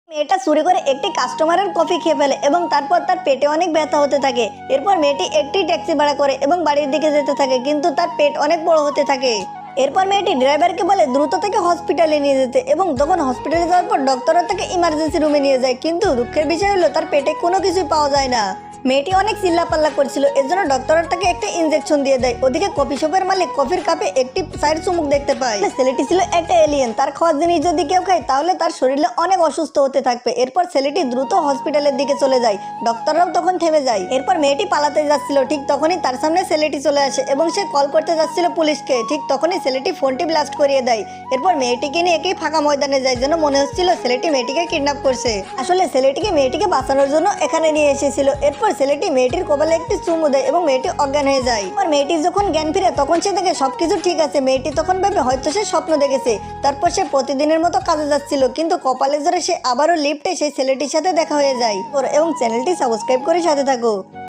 মেয়েটা চুরি করে একটি কাস্টমারের কফি খেয়ে ফেলে এবং তারপর তার পেটে অনেক ব্যথা হতে থাকে। এরপর মেয়েটি একটি ট্যাক্সি ভাড়া করে এবং বাড়ির দিকে যেতে থাকে, কিন্তু তার পেট অনেক বড় হতে থাকে। এরপর মেয়েটি ড্রাইভারকে বলে দ্রুত তাকে হসপিটালে নিয়ে যেতে, এবং তখন হসপিটালে যাওয়ার পর ডক্টররা তাকে ইমার্জেন্সি রুমে নিয়ে যায়, কিন্তু দুঃখের বিষয় হলো তার পেটে কোনো কিছুই পাওয়া যায় না। মেয়েটি অনেক চিল্লাপাল্লা করছিল, এর জন্য ডক্টররা তাকে একটা ইনজেকশন দিয়ে দেয়। ওদিকে কফি শপের মালিক কফির কাপে একটি চায়ের চুমুক দেখতে পায়। ছেলেটি ছিল একটা এলিয়েন, তার খাওয়ার জিনিস যদি কেউ খায় তাহলে তার শরীরে অনেক অসুস্থ হতে থাকবে। এরপর ছেলেটি দ্রুত হসপিটালের দিকে চলে যায়, ডক্টররাও তখন থেমে যায়। এরপর মেয়েটি পালাতে যাচ্ছিল, ঠিক তখনই তার সামনে ছেলেটি চলে আসে এবং সে কল করতে যাচ্ছিল পুলিশকে। ঠিক তখনই ছেলেটি ফোনটি ব্লাস্ট করিয়ে দেয়। এরপর মেয়েটিকে নিয়ে একই ফাঁকা ময়দানে যায়, যেন মনে হচ্ছিল ছেলেটি মেয়েটিকে কিডন্যাপ করছে। আসলে ছেলেটিকে মেয়েটিকে বাঁচানোর জন্য এখানে নিয়ে এসেছিল। এরপর ছেলেটি মেয়েটির কপালে একটি চুমু দেয় এবং মেয়েটি অজ্ঞান হয়ে যায়। আর মেয়েটি যখন জ্ঞান ফিরে তখন সে দেখে সবকিছু ঠিক আছে। মেয়েটি তখন ভাবে হয়তো সে স্বপ্ন দেখেছে। তারপর সে প্রতিদিনের মতো কাজে যাচ্ছিল, কিন্তু কপালে জোরে সে আবারও লিফটে সেই ছেলেটির সাথে দেখা হয়ে যায়। এবং চ্যানেলটি সাবস্ক্রাইব করে সাথে থাকো।